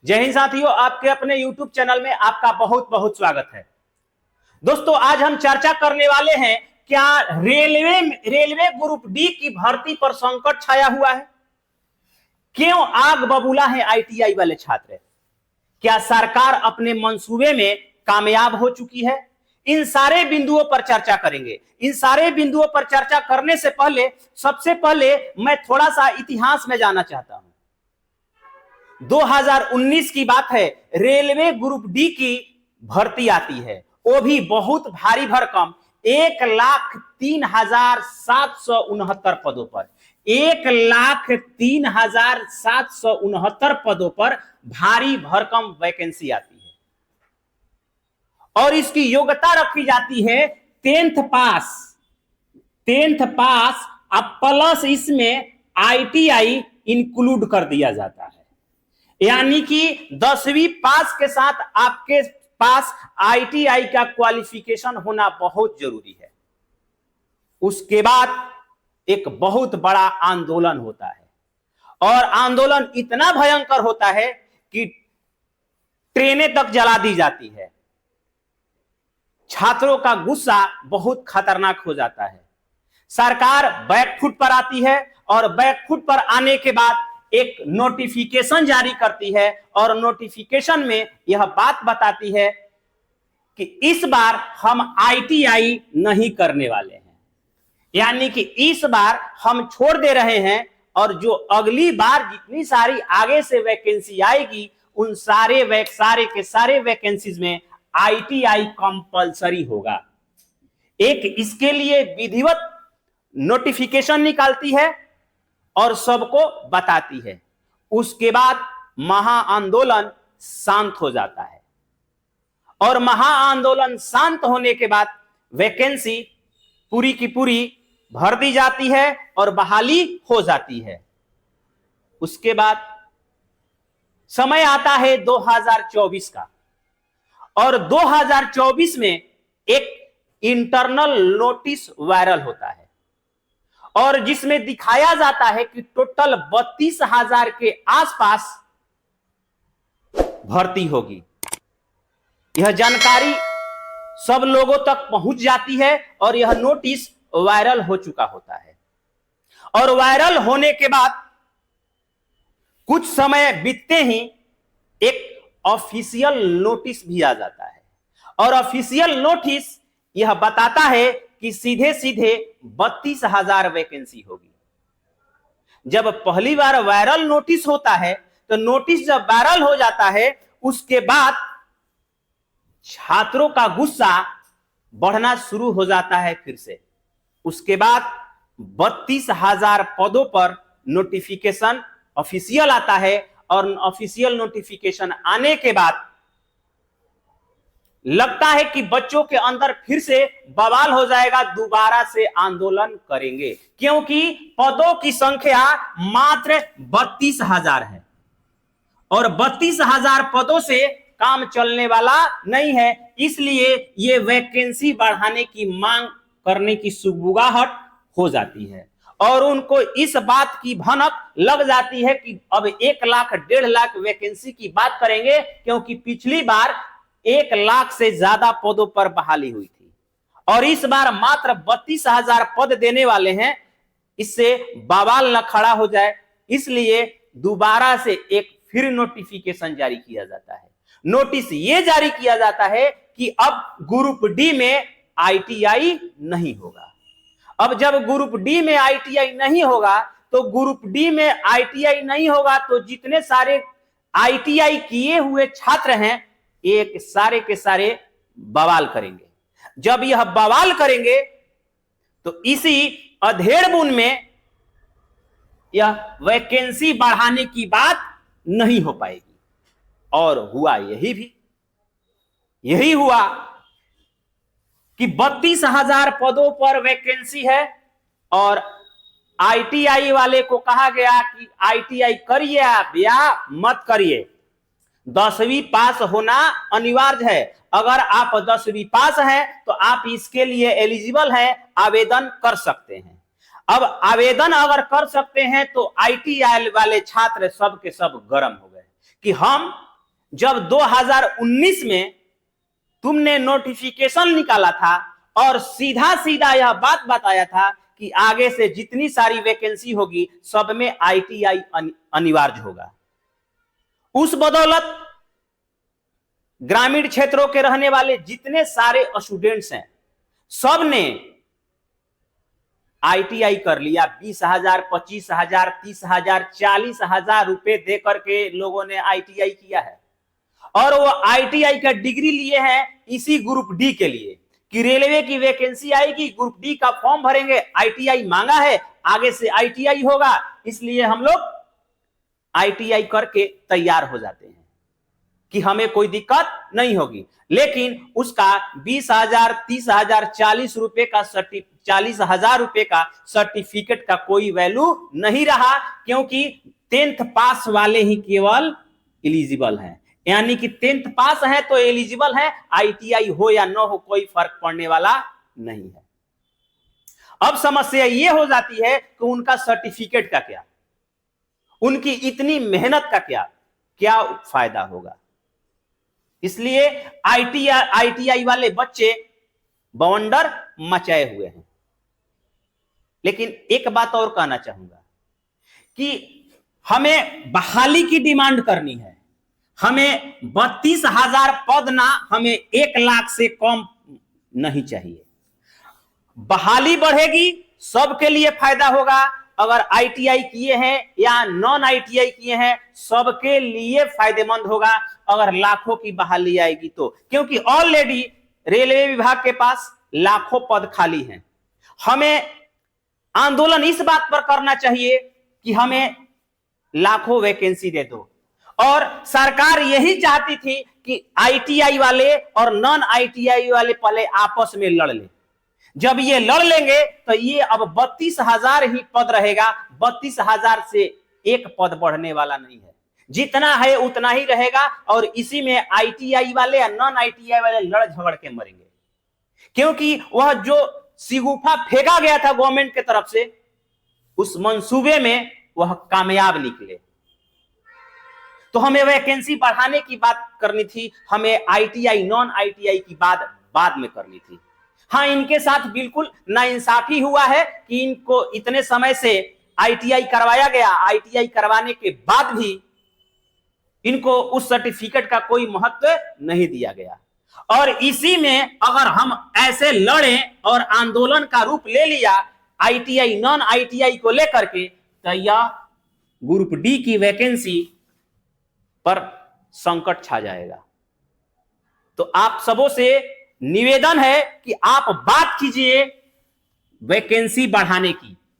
जय हिंद साथियों, आपके अपने YouTube चैनल में आपका बहुत बहुत स्वागत है। दोस्तों, आज हम चर्चा करने वाले हैं क्या रेलवे ग्रुप डी की भर्ती पर संकट छाया हुआ है। क्यों आग बबूला है आईटीआई वाले छात्र? क्या सरकार अपने मंसूबे में कामयाब हो चुकी है? इन सारे बिंदुओं पर चर्चा करेंगे। इन सारे बिंदुओं पर चर्चा करने से पहले सबसे पहले मैं थोड़ा सा इतिहास में जाना चाहता हूं। 2019 की बात है, रेलवे ग्रुप डी की भर्ती आती है, वो भी बहुत भारी भरकम 1,03,769 पदों पर। 1,03,769 पदों पर भारी भरकम वैकेंसी आती है और इसकी योग्यता रखी जाती है 10th पास अब प्लस इसमें आईटीआई इंक्लूड कर दिया जाता है। यानी कि 10वीं पास के साथ आपके पास आईटीआई का क्वालिफिकेशन होना बहुत जरूरी है। उसके बाद एक बहुत बड़ा आंदोलन होता है और आंदोलन इतना भयंकर होता है कि ट्रेनें तक जला दी जाती है। छात्रों का गुस्सा बहुत खतरनाक हो जाता है। सरकार बैकफुट पर आती है और बैकफुट पर आने के बाद एक नोटिफिकेशन जारी करती है और नोटिफिकेशन में यह बात बताती है कि इस बार हम आईटीआई नहीं करने वाले हैं। यानी कि इस बार हम छोड़ दे रहे हैं और जो अगली बार जितनी सारी आगे से वैकेंसी आएगी उन सारे के सारे वैकेंसीज में आईटीआई कंपलसरी होगा। एक इसके लिए विधिवत नोटिफिकेशन निकालती है और सबको बताती है। उसके बाद महाआंदोलन शांत हो जाता है और महाआंदोलन शांत होने के बाद वैकेंसी पूरी की पूरी भर दी जाती है और बहाली हो जाती है। उसके बाद समय आता है 2024 का और 2024 में एक इंटरनल नोटिस वायरल होता है और जिसमें दिखाया जाता है कि टोटल 32,000 के आसपास भर्ती होगी। यह जानकारी सब लोगों तक पहुंच जाती है और यह नोटिस वायरल हो चुका होता है और वायरल होने के बाद कुछ समय बीतते ही एक ऑफिशियल नोटिस भी आ जाता है और ऑफिशियल नोटिस यह बताता है कि सीधे सीधे 32,000 वैकेंसी होगी। जब पहली बार वायरल नोटिस होता है तो नोटिस जब वायरल हो जाता है उसके बाद छात्रों का गुस्सा बढ़ना शुरू हो जाता है फिर से। उसके बाद 32,000 पदों पर नोटिफिकेशन ऑफिशियल आता है और ऑफिशियल नोटिफिकेशन आने के बाद लगता है कि बच्चों के अंदर फिर से बवाल हो जाएगा, दोबारा से आंदोलन करेंगे क्योंकि पदों की संख्या मात्र 32,000 है और 32,000 पदों से काम चलने वाला नहीं है। इसलिए ये वैकेंसी बढ़ाने की मांग करने की सुगबुगाहट हो जाती है और उनको इस बात की भनक लग जाती है कि अब 1 लाख 1.5 लाख वैकेंसी की बात करेंगे क्योंकि पिछली बार 1 लाख से ज्यादा पदों पर बहाली हुई थी और इस बार मात्र 32,000 पद देने वाले हैं। इससे बवाल न खड़ा हो जाए इसलिए दोबारा से एक फिर नोटिफिकेशन जारी किया जाता है। नोटिस ये जारी किया जाता है कि अब ग्रुप डी में आईटीआई नहीं होगा। अब जब ग्रुप डी में आईटीआई नहीं होगा तो ग्रुप डी में आईटीआई नहीं होगा तो जितने सारे आईटीआई किए हुए छात्र हैं एक सारे के सारे बवाल करेंगे। जब यह बवाल करेंगे तो इसी अधेड़ बुन में यह वैकेंसी बढ़ाने की बात नहीं हो पाएगी और हुआ यही हुआ कि 32,000 पदों पर वैकेंसी है और आईटीआई वाले को कहा गया कि आईटीआई करिए आप या मत करिए, 10वीं पास होना अनिवार्य है। अगर आप 10वीं पास हैं तो आप इसके लिए एलिजिबल हैं, आवेदन कर सकते हैं। अब आवेदन अगर कर सकते हैं तो आईटीआई वाले छात्र सब के सब गर्म हो गए कि हम जब 2019 में तुमने नोटिफिकेशन निकाला था और सीधा सीधा यह बात बताया था कि आगे से जितनी सारी वैकेंसी होगी सब में ITI अनिवार्य होगा। उस बदौलत ग्रामीण क्षेत्रों के रहने वाले जितने सारे स्टूडेंट्स हैं सब ने ITI कर लिया। 20,000, 25,000, 30,000, 40,000 रुपए दे करके लोगों ने ITI किया है और वो ITI का डिग्री लिए हैं इसी ग्रुप डी के लिए कि रेलवे की वैकेंसी आएगी, ग्रुप डी का फॉर्म भरेंगे, ITI मांगा है, आगे से ITI होगा, इसलिए हम लोग ITI करके तैयार हो जाते हैं कि हमें कोई दिक्कत नहीं होगी। लेकिन उसका 20,000, 30,000, 40,000 रुपए का सर्टिफिकेट का कोई वैल्यू नहीं रहा, क्योंकि 10th पास वाले ही केवल एलिजिबल हैं। यानी कि 10th पास है तो एलिजिबल है, ITI हो या ना हो कोई फर्क पड़ने वाला नहीं है। अब समस्या ये हो जाती है कि उनका सर्टिफिकेट का क्या, उनकी इतनी मेहनत का क्या फायदा होगा। इसलिए ITI वाले बच्चे बवंडर मचाए हुए हैं। लेकिन एक बात और कहना चाहूंगा कि हमें बहाली की डिमांड करनी है। हमें 32,000 पद ना, हमें 1 लाख से कम नहीं चाहिए। बहाली बढ़ेगी, सबके लिए फायदा होगा। अगर ITI किए हैं या नॉन ITI किए हैं सबके लिए फायदेमंद होगा अगर लाखों की बहाली आएगी तो, क्योंकि ऑलरेडी रेलवे विभाग के पास लाखों पद खाली हैं। हमें आंदोलन इस बात पर करना चाहिए कि हमें लाखों वैकेंसी दे दो। और सरकार यही चाहती थी कि ITI वाले और नॉन ITI वाले पहले आपस में लड़ ले। जब ये लड़ लेंगे तो ये अब 32,000 ही पद रहेगा। 32,000 से एक पद बढ़ने वाला नहीं है, जितना है उतना ही रहेगा। और इसी में ITI वाले या नॉन ITI वाले लड़ झगड़ के मरेंगे, क्योंकि वह जो सिगुफा फेंका गया था गवर्नमेंट की तरफ से उस मंसूबे में वह कामयाब निकले। तो हमें वैकेंसी बढ़ाने की बात करनी थी, हमें ITI नॉन ITI की बात बाद में करनी थी। हाँ, इनके साथ बिल्कुल नाइंसाफी हुआ है कि इनको इतने समय से ITI करवाया गया, ITI करवाने के बाद भी इनको उस सर्टिफिकेट का कोई महत्व नहीं दिया गया। और इसी में अगर हम ऐसे लड़े और आंदोलन का रूप ले लिया ITI नॉन ITI को लेकर के, तो यह ग्रुप डी की वैकेंसी पर संकट छा जाएगा। तो आप सबों से निवेदन है कि आप बात कीजिए वैकेंसी बढ़ाने की।